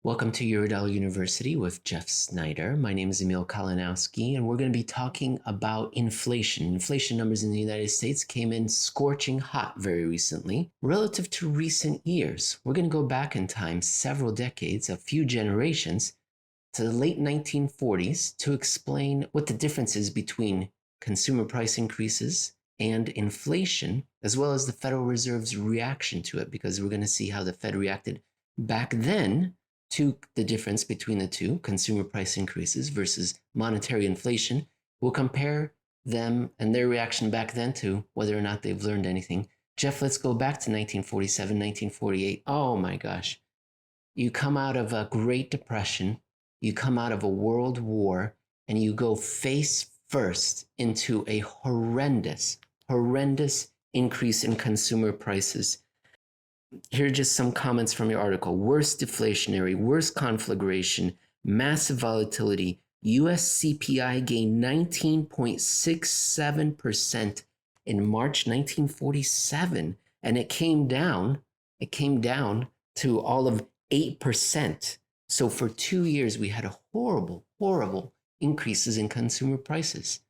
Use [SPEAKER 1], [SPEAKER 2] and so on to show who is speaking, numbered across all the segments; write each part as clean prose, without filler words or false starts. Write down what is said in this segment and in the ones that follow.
[SPEAKER 1] Welcome to Eurodollar University with Jeff Snyder. My name is Emil Kalinowski, and we're going to be talking about inflation. Inflation numbers in the United States came in scorching hot very recently. Relative to recent years, we're going to go back in time several decades, a few generations, to the late 1940s to explain what the difference is between consumer price increases and inflation, as well as the Federal Reserve's reaction to it, because we're going to see how the Fed reacted back then to the difference between the two, consumer price increases versus monetary inflation. We'll compare them and their reaction back then to whether or not they've learned anything. Jeff, let's go back to 1947, 1948. Oh my gosh. You come out of a Great Depression, you come out of a world war, and you go face first into a horrendous increase in consumer prices. Here are just some comments from your article. Worst deflationary, worst conflagration, massive volatility. US CPI gained 19.67% in March 1947, and it came down to all of 8%. So for 2 years, we had a horrible increases in consumer prices.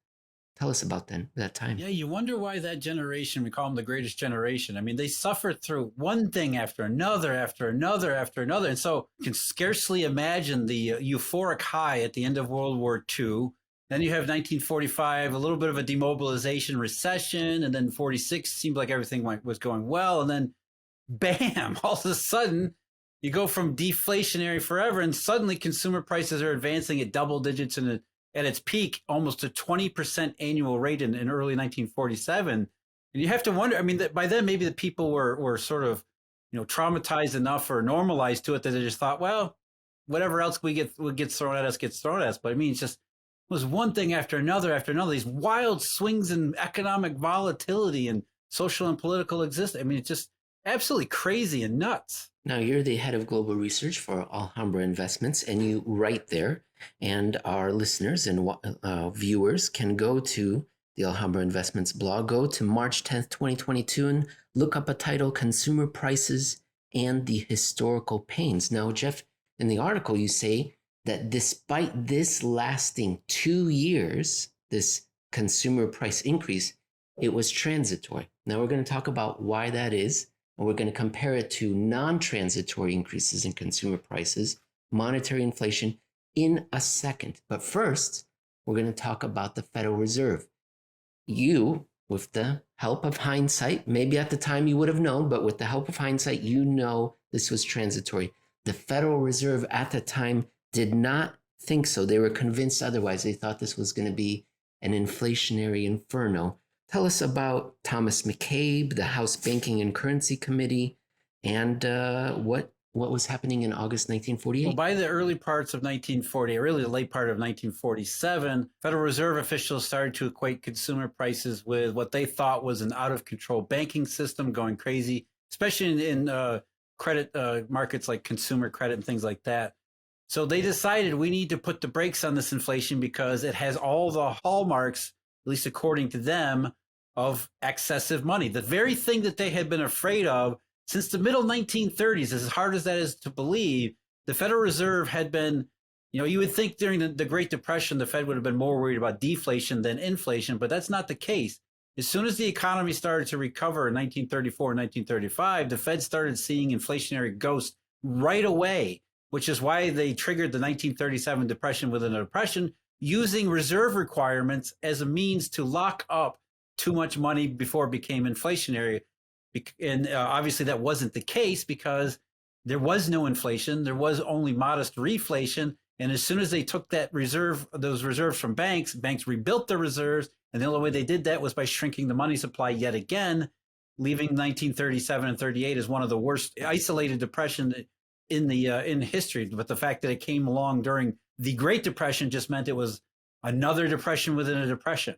[SPEAKER 1] Tell us about that time.
[SPEAKER 2] Yeah, you wonder why that generation, we call them the greatest generation. I mean, they suffered through one thing after another, after another, after another. And so you can scarcely imagine the euphoric high at the end of World War II. Then you have 1945, a little bit of a demobilization recession. And then 46 seemed like everything was going well. And then bam, all of a sudden you go from deflationary forever and suddenly consumer prices are advancing at double digits and at its peak, almost a 20% annual rate in early 1947. And you have to wonder, I mean, that by then maybe the people were sort of, traumatized enough or normalized to it that they just thought, well, whatever else gets thrown at us gets thrown at us. But I mean, it was one thing after another, these wild swings in economic volatility and social and political existence. I mean, it's just absolutely crazy and nuts.
[SPEAKER 1] Now, you're the head of global research for Alhambra Investments, and you write there, and our listeners and viewers can go to the Alhambra Investments blog, go to March 10th, 2022, and look up a title, Consumer Prices and the Historical Pains. Now, Jeff, in the article, you say that despite this lasting 2 years, this consumer price increase, it was transitory. Now, we're going to talk about why that is. And we're going to compare it to non-transitory increases in consumer prices, monetary inflation in a second. But first, we're going to talk about the Federal Reserve. You, with the help of hindsight, maybe at the time you would have known, but with the help of hindsight, you know this was transitory. The Federal Reserve at the time did not think so. They were convinced otherwise. They thought this was going to be an inflationary inferno. Tell us about Thomas McCabe, the House Banking and Currency Committee, and what was happening in August 1948.
[SPEAKER 2] Well, by the early parts of 1940, really the late part of 1947, Federal Reserve officials started to equate consumer prices with what they thought was an out-of-control banking system going crazy, especially in credit markets like consumer credit and things like that. So they decided we need to put the brakes on this inflation because it has all the hallmarks, at least according to them, of excessive money. The very thing that they had been afraid of since the middle 1930s, as hard as that is to believe, the Federal Reserve had been, you would think during the Great Depression, the Fed would have been more worried about deflation than inflation, but that's not the case. As soon as the economy started to recover in 1934 and 1935, the Fed started seeing inflationary ghosts right away, which is why they triggered the 1937 depression within a depression, using reserve requirements as a means to lock up too much money before it became inflationary. And obviously that wasn't the case because there was no inflation. There was only modest reflation. And as soon as they took those reserves from banks rebuilt their reserves. And the only way they did that was by shrinking the money supply yet again, leaving 1937 and 38 as one of the worst isolated depressions in history. But the fact that it came along during the Great Depression just meant it was another depression within a depression.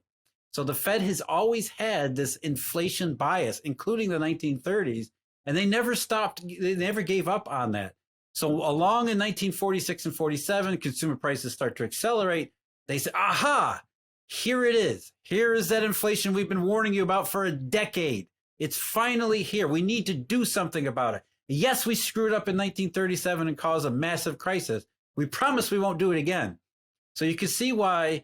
[SPEAKER 2] So the Fed has always had this inflation bias, including the 1930s, and they never stopped. They never gave up on that. So along in 1946 and 47, consumer prices start to accelerate. They say, aha, here it is. Here is that inflation we've been warning you about for a decade. It's finally here. We need to do something about it. Yes, we screwed up in 1937 and caused a massive crisis. We promise we won't do it again. So you can see why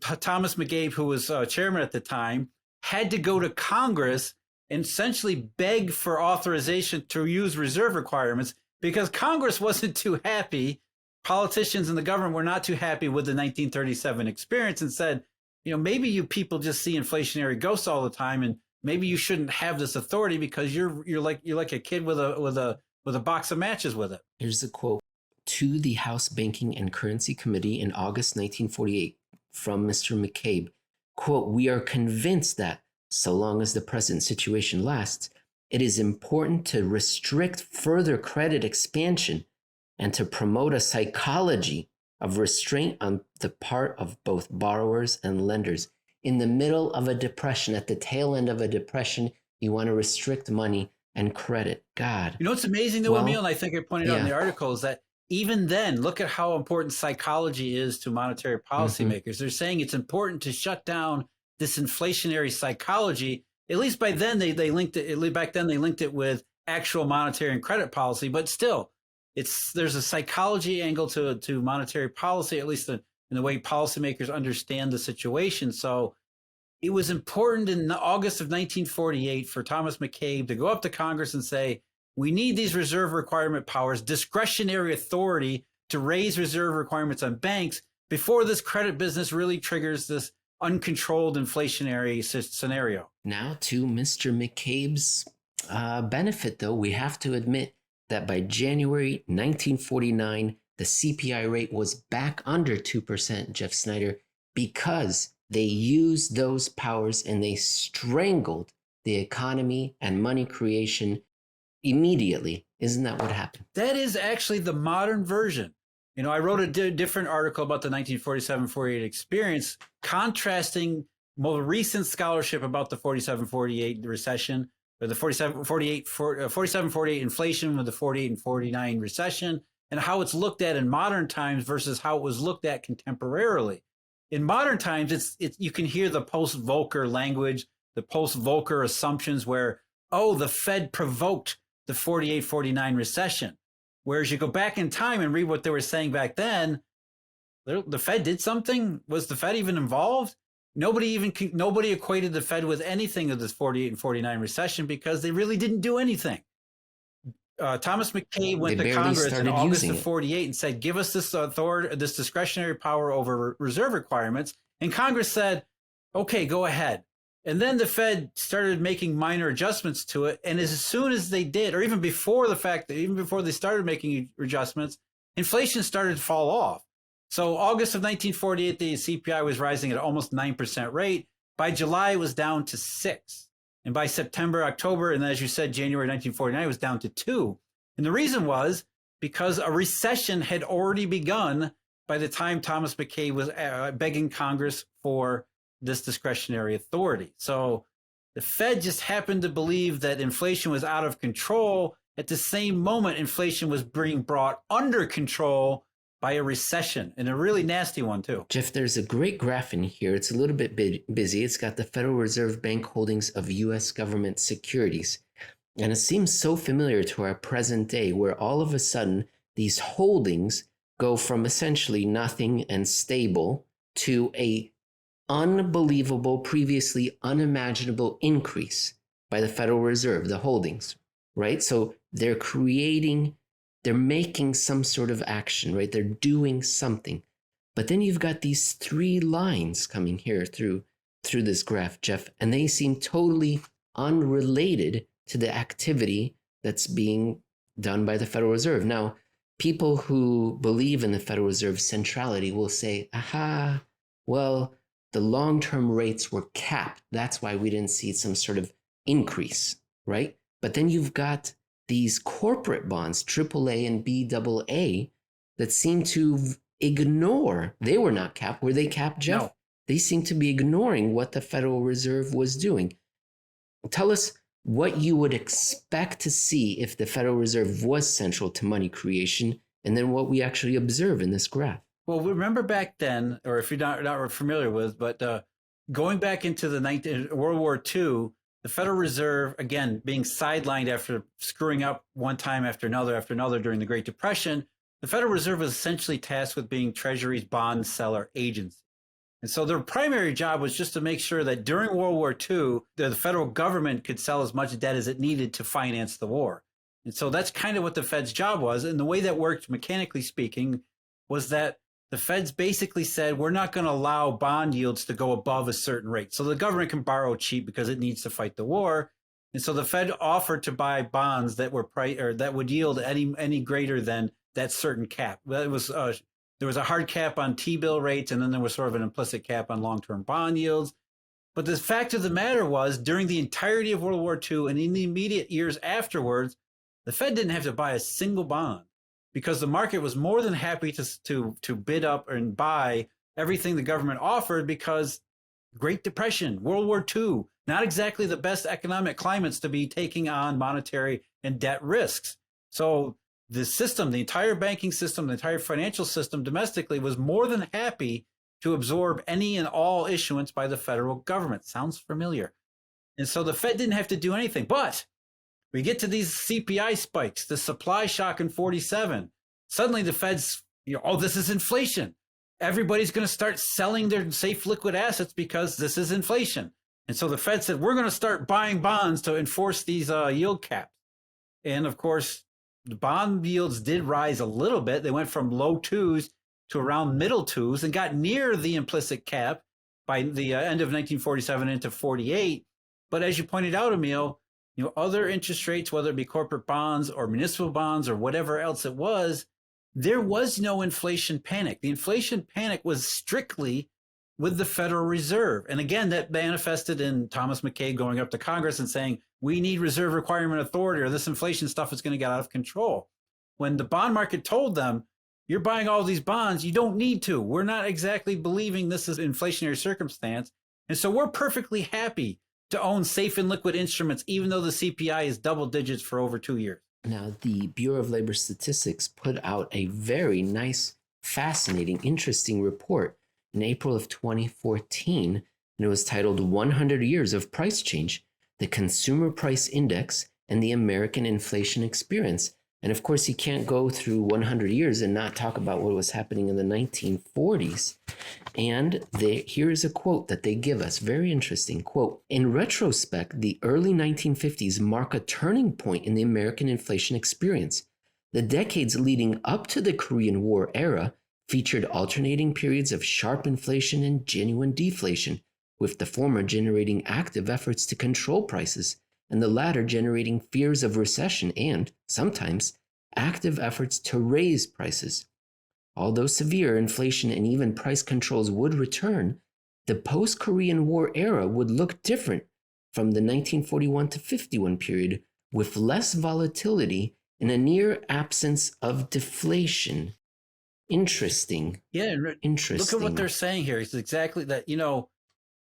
[SPEAKER 2] Thomas McCabe, who was chairman at the time, had to go to Congress and essentially beg for authorization to use reserve requirements because Congress wasn't too happy. Politicians and the government were not too happy with the 1937 experience and said, maybe you people just see inflationary ghosts all the time, and maybe you shouldn't have this authority because you're like a kid with a box of matches with it.
[SPEAKER 1] Here's a quote to the House Banking and Currency Committee in August 1948 from Mr. McCabe. Quote, "We are convinced that so long as the present situation lasts, it is important to restrict further credit expansion and to promote a psychology of restraint on the part of both borrowers and lenders." In the middle of a depression, at the tail end of a depression, you want to restrict money and credit. God.
[SPEAKER 2] What's amazing though, Emil, and I think I pointed out in the article, is that even then, look at how important psychology is to monetary policymakers. They're saying it's important to shut down this inflationary psychology. At least by then, they linked it. Back then, they linked it with actual monetary and credit policy. But still, there's a psychology angle to monetary policy, at least in the way policymakers understand the situation. So it was important in August of 1948 for Thomas McCabe to go up to Congress and say, we need these reserve requirement powers, discretionary authority to raise reserve requirements on banks before this credit business really triggers this uncontrolled inflationary scenario.
[SPEAKER 1] Now to Mr. McCabe's benefit, though, we have to admit that by January 1949, the CPI rate was back under 2%, Jeff Snyder, because they used those powers and they strangled the economy and money creation immediately. Isn't that what happened?
[SPEAKER 2] That is actually the modern version. I wrote a different article about the 1947-48 experience, contrasting more recent scholarship about the 47-48 recession, or the 47-48 inflation with the 48 and 49 recession, and how it's looked at in modern times versus how it was looked at contemporarily. In modern times, you can hear the post-Volcker language, the post-Volcker assumptions where, the Fed provoked the 48-49 recession. Whereas you go back in time and read what they were saying back then, the Fed did something? Was the Fed even involved? Nobody equated the Fed with anything of this 48 and 49 recession because they really didn't do anything. Thomas McCabe went to Congress in August of 48 and said, give us this authority, this discretionary power over reserve requirements. And Congress said, okay, go ahead. And then the Fed started making minor adjustments to it. And as soon as they did, or even before they started making adjustments, inflation started to fall off. So August of 1948, the CPI was rising at almost 9% rate. By July, it was down to 6%. And by September, October, and as you said, January 1949, it was down to 2%. And the reason was because a recession had already begun by the time Thomas McCabe was begging Congress for this discretionary authority. So the Fed just happened to believe that inflation was out of control. At the same moment, inflation was being brought under control by a recession, and a really nasty one too.
[SPEAKER 1] Jeff, there's a great graph in here. It's a little bit busy. It's got the Federal Reserve Bank holdings of U.S. government securities. And it seems so familiar to our present day, where all of a sudden these holdings go from essentially nothing and stable to a unbelievable, previously unimaginable increase by the Federal Reserve, the holdings, right? So they're making some sort of action, right? They're doing something. But then you've got these three lines coming here through this graph, Jeff, and they seem totally unrelated to the activity that's being done by the Federal Reserve. Now, people who believe in the Federal Reserve centrality will say, well, the long-term rates were capped. That's why we didn't see some sort of increase, right? But then you've got these corporate bonds, AAA and BAA, that seem to ignore. They were not capped. Were they capped, Jeff?
[SPEAKER 2] No.
[SPEAKER 1] They seem to be ignoring what the Federal Reserve was doing. Tell us what you would expect to see if the Federal Reserve was central to money creation, and then what we actually observe in this graph.
[SPEAKER 2] Well, remember back then, or if you're not familiar with, but going back into the World War II, the Federal Reserve, again, being sidelined after screwing up one time after another during the Great Depression, the Federal Reserve was essentially tasked with being Treasury's bond seller agency. And so their primary job was just to make sure that during World War II, the federal government could sell as much debt as it needed to finance the war. And so that's kind of what the Fed's job was. And the way that worked, mechanically speaking, was that the Feds basically said, we're not going to allow bond yields to go above a certain rate. So the government can borrow cheap because it needs to fight the war. And so the Fed offered to buy bonds that were that would yield any greater than that certain cap. That was there was a hard cap on T-bill rates, and then there was sort of an implicit cap on long-term bond yields. But the fact of the matter was, during the entirety of World War II and in the immediate years afterwards, the Fed didn't have to buy a single bond because the market was more than happy to bid up and buy everything the government offered, because Great Depression, World War II, not exactly the best economic climates to be taking on monetary and debt risks. So the system, the entire banking system, the entire financial system domestically was more than happy to absorb any and all issuance by the federal government. Sounds familiar. And so the Fed didn't have to do anything. But we get to these CPI spikes, the supply shock in 47. Suddenly the Fed's, oh, this is inflation. Everybody's going to start selling their safe liquid assets because this is inflation. And so the Fed said, we're going to start buying bonds to enforce these yield caps. And of course, the bond yields did rise a little bit. They went from low twos to around middle twos and got near the implicit cap by the end of 1947 into 48. But as you pointed out, Emil, other interest rates, whether it be corporate bonds or municipal bonds or whatever else it was, there was no inflation panic. The inflation panic was strictly with the Federal Reserve. And again, that manifested in Thomas McKay going up to Congress and saying, we need reserve requirement authority or this inflation stuff is going to get out of control. When the bond market told them, you're buying all these bonds, you don't need to. We're not exactly believing this is an inflationary circumstance. And so we're perfectly happy to own safe and liquid instruments, even though the CPI is double digits for over 2 years.
[SPEAKER 1] Now, the Bureau of Labor Statistics put out a very nice, fascinating, interesting report in April of 2014, and it was titled 100 Years of Price Change, the Consumer Price Index, and the American Inflation Experience. And of course, you can't go through 100 years and not talk about what was happening in the 1940s. And here is a quote that they give us, very interesting. Quote, in retrospect, the early 1950s mark a turning point in the American inflation experience. The decades leading up to the Korean War era featured alternating periods of sharp inflation and genuine deflation, with the former generating active efforts to control prices, and the latter generating fears of recession and, sometimes, active efforts to raise prices. Although severe inflation and even price controls would return, the post-Korean War era would look different from the 1941 to 51 period, with less volatility and a near absence of deflation. Interesting.
[SPEAKER 2] Yeah,
[SPEAKER 1] interesting.
[SPEAKER 2] Look at what they're saying here. It's exactly that,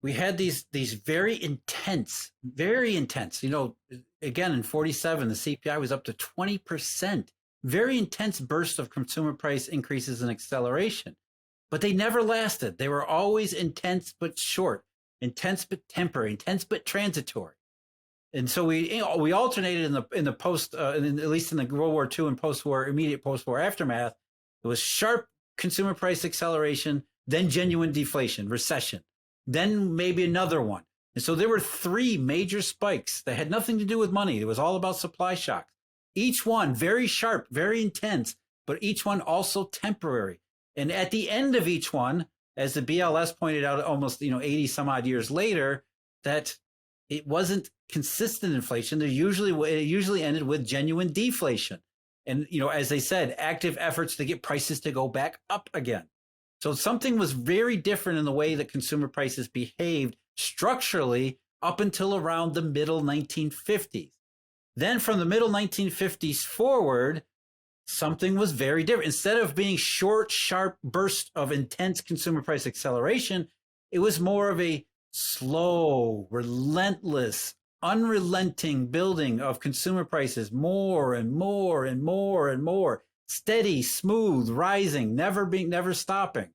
[SPEAKER 2] we had these very intense, again, in 47, the CPI was up to 20%, very intense bursts of consumer price increases and acceleration, but they never lasted. They were always intense but short, intense but temporary, intense but transitory. And so we alternated in the post, at least in the World War II and post-war, immediate post-war aftermath. It was sharp consumer price acceleration, then genuine deflation, recession, then maybe another one. And so there were 3 major spikes that had nothing to do with money. It was all about supply shocks. Each one very sharp, very intense, but each one also temporary. And at the end of each one, as the BLS pointed out almost 80 some odd years later, that it wasn't consistent inflation. It usually ended with genuine deflation. And, as they said, active efforts to get prices to go back up again. So something was very different in the way that consumer prices behaved structurally up until around the middle 1950s. Then from the middle 1950s forward, something was very different. Instead of being short, sharp bursts of intense consumer price acceleration, it was more of a slow, relentless, unrelenting building of consumer prices, more and more and more and more, steady, smooth, rising, never stopping.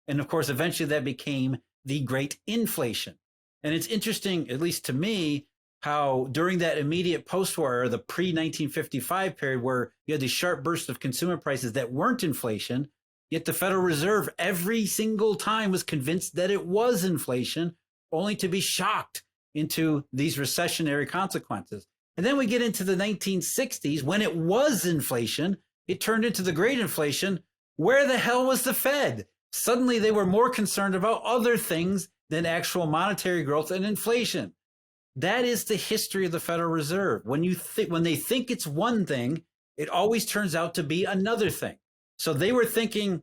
[SPEAKER 2] And of course, eventually that became the Great Inflation. And it's interesting, at least to me, how during that immediate post-war era, the pre-1955 period, where you had these sharp bursts of consumer prices that weren't inflation, yet the Federal Reserve every single time was convinced that it was inflation, only to be shocked into these recessionary consequences. And then we get into the 1960s when it was inflation, it turned into the great inflation. Where the hell was the Fed? Suddenly they were more concerned about other things than actual monetary growth and inflation. That is the history of the Federal Reserve. When they think it's one thing, it always turns out to be another thing. So they were thinking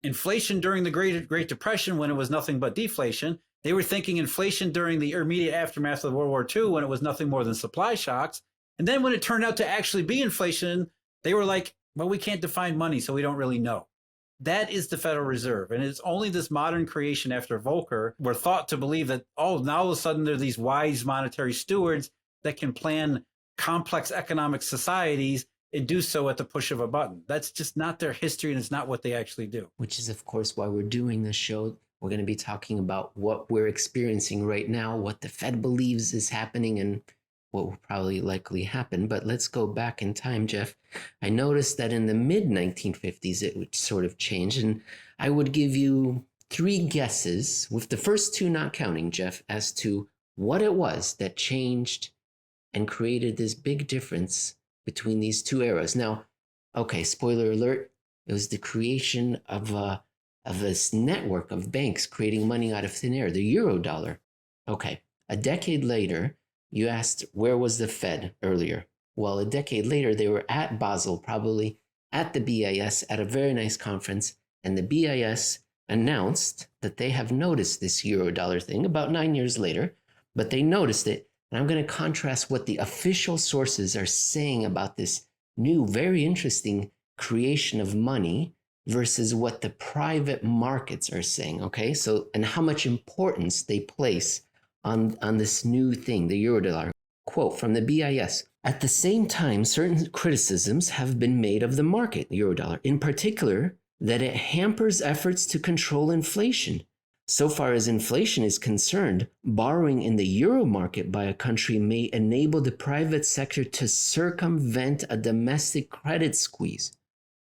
[SPEAKER 2] inflation during the Great Depression when it was nothing but deflation. They were thinking inflation during the immediate aftermath of World War II when it was nothing more than supply shocks. And then when it turned out to actually be inflation, they were like, well, we can't define money, so we don't really know. That is the Federal Reserve. And it's only this modern creation after Volcker, we're thought to believe that, oh, now all of a sudden there are these wise monetary stewards that can plan complex economic societies and do so at the push of a button. That's just not their history, and it's not what they actually do.
[SPEAKER 1] Which is, of course, why we're doing this show. We're going to be talking about what we're experiencing right now, what the Fed believes is happening, and what will probably likely happen. But let's go back in time, Jeff. I noticed that in the mid-1950s, it would sort of change. And I would give you 3 guesses, with the first 2 not counting, Jeff, as to what it was that changed and created this big difference between these 2 eras. Now, okay, spoiler alert, it was the creation of this network of banks creating money out of thin air, the Eurodollar. Okay, a decade later, you asked where was the Fed earlier. Well, a decade later, they were at Basel, probably at the BIS at a very nice conference, and the BIS announced that they have noticed this Eurodollar thing about 9 years later, but they noticed it. And I'm going to contrast what the official sources are saying about this new, very interesting creation of money versus what the private markets are saying, okay? So, and how much importance they place on this new thing, the Eurodollar. Quote from the BIS, at the same time, certain criticisms have been made of the market, the Eurodollar, in particular, that it hampers efforts to control inflation. So far as inflation is concerned, borrowing in the euro market by a country may enable the private sector to circumvent a domestic credit squeeze,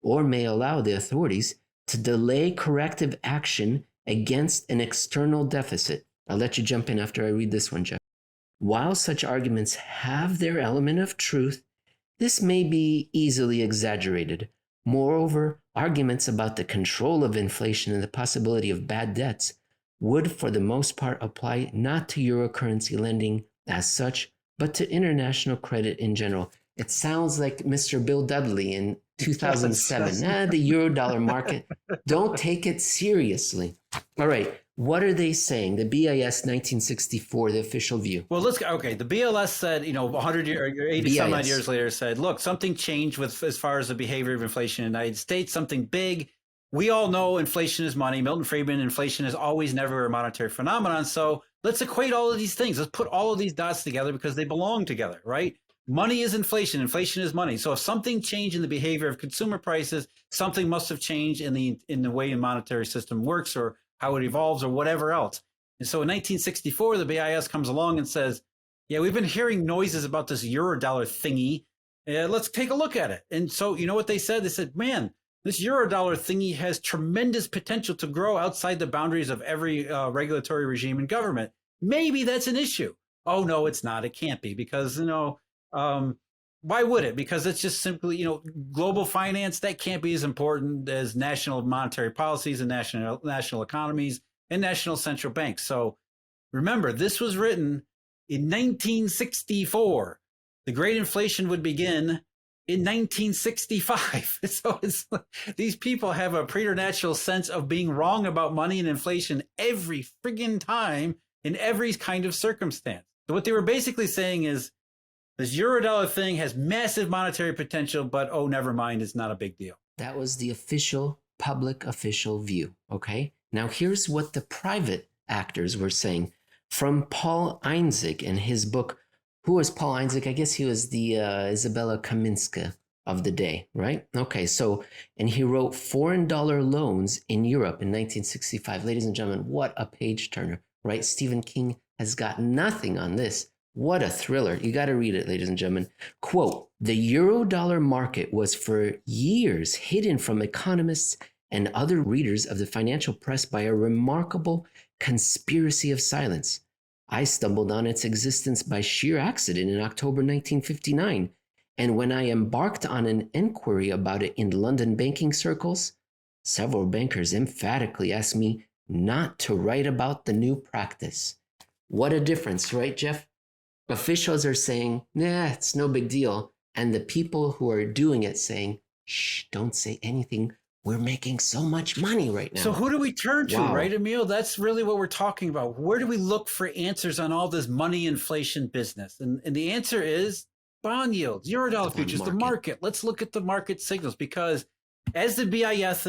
[SPEAKER 1] or may allow the authorities to delay corrective action against an external deficit. I'll let you jump in after I read this one, Jeff. While such arguments have their element of truth, this may be easily exaggerated. Moreover, arguments about the control of inflation and the possibility of bad debts would for the most part apply not to euro currency lending as such, but to international credit in general. It sounds like Mr. Bill Dudley in 2007. The Eurodollar market. Don't take it seriously. All right. What are they saying? The BIS 1964, the official view.
[SPEAKER 2] Well, okay. The BLS said, 100 years, 80 some odd years later said, look, something changed with as far as the behavior of inflation in the United States, something big. We all know inflation is money. Milton Friedman, inflation is always never a monetary phenomenon. So let's equate all of these things. Let's put all of these dots together because they belong together, right? Money is inflation. Inflation is money. So if something changed in the behavior of consumer prices, something must have changed in the way the monetary system works or how it evolves or whatever else. And so in 1964, the BIS comes along and says, yeah, we've been hearing noises about this Eurodollar thingy. Let's take a look at it. And so you know what they said? They said, man, this Eurodollar thingy has tremendous potential to grow outside the boundaries of every regulatory regime and government. Maybe that's an issue. Oh, no, it's not. It can't be because, why would it? Because it's just simply, global finance, that can't be as important as national monetary policies and national economies and national central banks. So remember, this was written in 1964. The Great Inflation would begin in 1965. So these people have a preternatural sense of being wrong about money and inflation every friggin' time in every kind of circumstance. So what they were basically saying is, this Eurodollar thing has massive monetary potential, but oh, never mind, it's not a big deal.
[SPEAKER 1] That was the public official view, okay? Now here's what the private actors were saying from Paul Einzig in his book. Who was Paul Einzig? I guess he was the Isabella Kaminska of the day, right? Okay, so, and he wrote Foreign Dollar Loans in Europe in 1965. Ladies and gentlemen, what a page turner, right? Stephen King has got nothing on this. What a thriller. You got to read it, ladies and gentlemen. Quote, the Eurodollar market was for years hidden from economists and other readers of the financial press by a remarkable conspiracy of silence. I stumbled on its existence by sheer accident in October 1959, and when I embarked on an inquiry about it in London banking circles, several bankers emphatically asked me not to write about the new practice. What a difference, right, Jeff? Officials are saying, nah, it's no big deal. And the people who are doing it saying, shh, don't say anything. We're making so much money right now.
[SPEAKER 2] So who do we turn to,
[SPEAKER 1] Wow.
[SPEAKER 2] right, Emil? That's really what we're talking about. Where do we look for answers on all this money inflation business? And the answer is bond yields, Eurodollar futures, the market. Let's look at the market signals, because as the BIS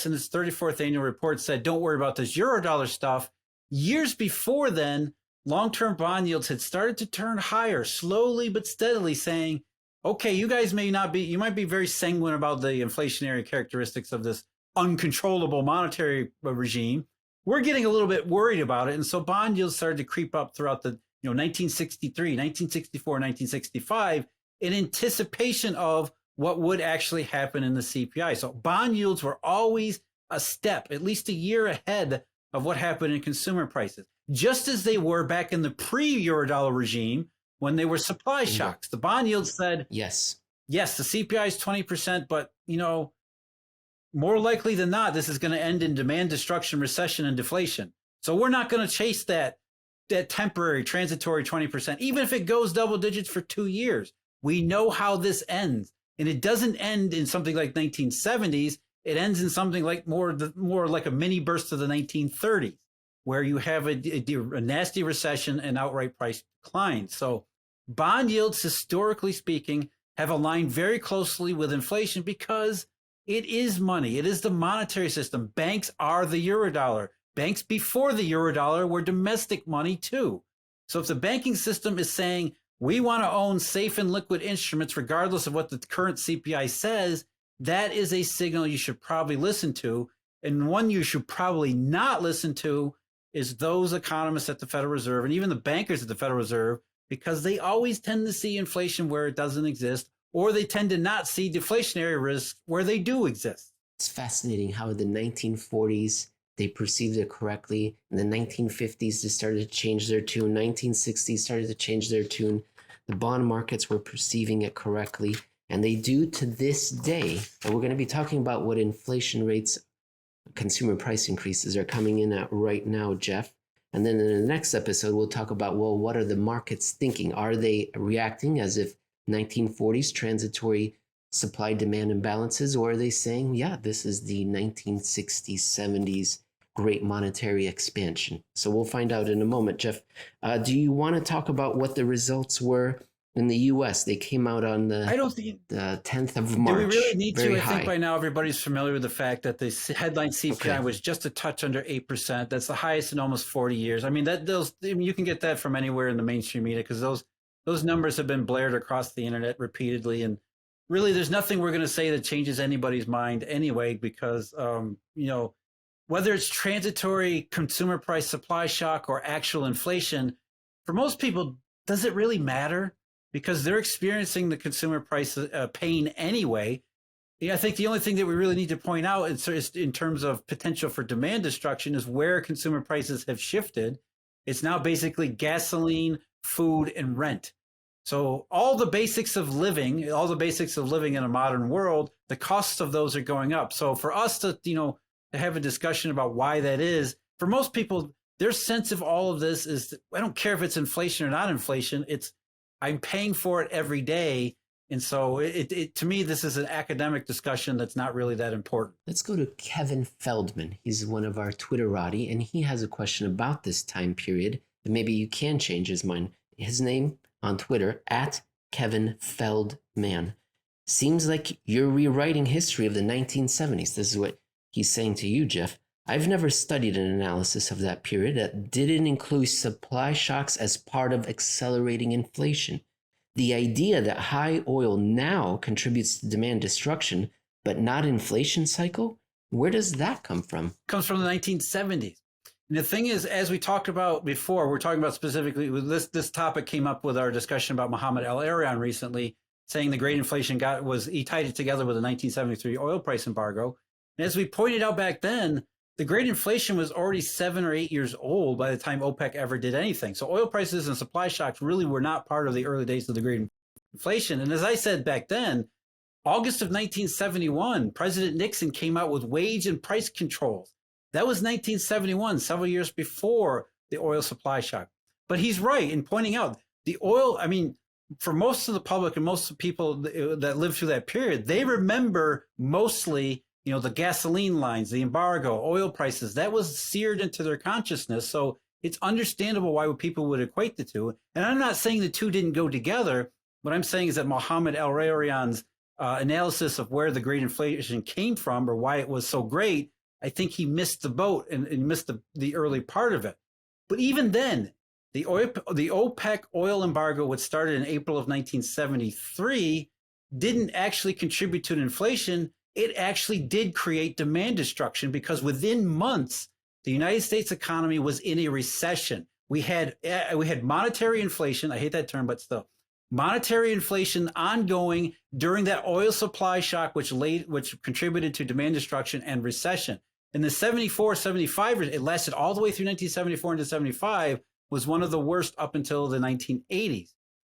[SPEAKER 2] in its 34th annual report said, don't worry about this Eurodollar stuff. Years before then, long-term bond yields had started to turn higher, slowly but steadily, saying, okay, you guys you might be very sanguine about the inflationary characteristics of this uncontrollable monetary regime. We're getting a little bit worried about it. And so bond yields started to creep up throughout the 1963, 1964, 1965 in anticipation of what would actually happen in the CPI. So bond yields were always a step, at least a year ahead of what happened in consumer prices, just as they were back in the pre-Eurodollar regime when they were supply shocks. The bond yields said, yes, the CPI is 20%, but more likely than not, this is going to end in demand destruction, recession, and deflation. So we're not going to chase that temporary, transitory 20%, even if it goes double digits for 2 years. We know how this ends. And it doesn't end in something like 1970s. It ends in something like more like a mini burst of the 1930s, where you have a nasty recession and outright price decline. So bond yields, historically speaking, have aligned very closely with inflation because it is money. It is the monetary system. Banks are the Eurodollar. Banks before the Eurodollar were domestic money too. So if the banking system is saying, we want to own safe and liquid instruments regardless of what the current CPI says, that is a signal you should probably listen to. And one you should probably not listen to is those economists at the Federal Reserve and even the bankers at the Federal Reserve, because they always tend to see inflation where it doesn't exist, or they tend to not see deflationary risks where they do exist.
[SPEAKER 1] It's fascinating how in the 1940s, they perceived it correctly. In the 1950s, they started to change their tune. 1960s started to change their tune. The bond markets were perceiving it correctly, and they do to this day. And we're going to be talking about what inflation rates, consumer price increases are coming in at right now, Jeff. And then in the next episode, we'll talk about, well, what are the markets thinking? Are they reacting as if 1940s transitory supply-demand imbalances, or are they saying, yeah, this is the 1960s, 70s great monetary expansion? So we'll find out in a moment. Jeff, do you want to talk about what the results were in the U.S.? They came out on the 10th of March.
[SPEAKER 2] Do we really need
[SPEAKER 1] to?
[SPEAKER 2] I think by now everybody's familiar with the fact that the headline CPI was just a touch under 8%. That's the highest in almost 40 years. I mean, you can get that from anywhere in the mainstream media, because those numbers have been blared across the internet repeatedly. And really, there's nothing we're going to say that changes anybody's mind anyway, because, whether it's transitory consumer price supply shock or actual inflation, for most people, does it really matter? Because they're experiencing the consumer price pain anyway. I think the only thing that we really need to point out is in terms of potential for demand destruction is where consumer prices have shifted. It's now basically gasoline, food, and rent. So all the basics of living in a modern world, the costs of those are going up. So for us to have a discussion about why that is, for most people, their sense of all of this is, I don't care if it's inflation or not inflation, I'm paying for it every day. And so to me, this is an academic discussion that's not really that important.
[SPEAKER 1] Let's go to Kevin Feldman. He's one of our Twitterati, and he has a question about this time period, and maybe you can change his mind. His name on Twitter, @KevinFeldman. Seems like you're rewriting history of the 1970s. This is what he's saying to you, Jeff. I've never studied an analysis of that period that didn't include supply shocks as part of accelerating inflation. The idea that high oil now contributes to demand destruction, but not inflation cycle, where does that come from?
[SPEAKER 2] Comes from the 1970s. And the thing is, as we talked about before, we're talking about specifically with this topic came up with our discussion about Mohammed El-Arian recently, saying the great inflation he tied it together with the 1973 oil price embargo. And as we pointed out back then, the great inflation was already 7 or 8 years old by the time OPEC ever did anything. So oil prices and supply shocks really were not part of the early days of the great inflation. And as I said back then, August of 1971, President Nixon came out with wage and price controls. That was 1971, several years before the oil supply shock. But he's right in pointing out the oil, I mean, for most of the public and most of the people that lived through that period, they remember mostly, the gasoline lines, the embargo, oil prices. That was seared into their consciousness. So it's understandable why people would equate the two. And I'm not saying the two didn't go together. What I'm saying is that Mohammed El-Arian's analysis of where the great inflation came from or why it was so great, I think he missed the boat and missed the early part of it. But even then, the OPEC oil embargo, which started in April of 1973, didn't actually contribute to an inflation. It actually did create demand destruction because within months, the United States economy was in a recession. We had monetary inflation. I hate that term, but still. Monetary inflation ongoing during that oil supply shock, which contributed to demand destruction and recession. In the 74, 75, it lasted all the way through 1974 into 75, was one of the worst up until the 1980s.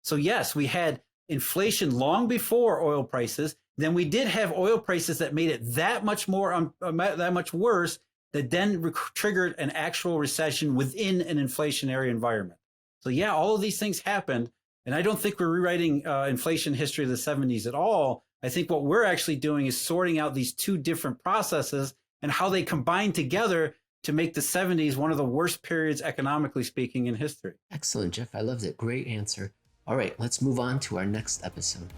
[SPEAKER 2] So yes, we had inflation long before oil prices. Then we did have oil prices that made it that much worse, that then triggered an actual recession within an inflationary environment. So yeah, all of these things happened. And I don't think we're rewriting inflation history of the 70s at all. I think what we're actually doing is sorting out these two different processes and how they combine together to make the 70s one of the worst periods, economically speaking, in history.
[SPEAKER 1] Excellent, Jeff. I loved it. Great answer. All right, let's move on to our next episode.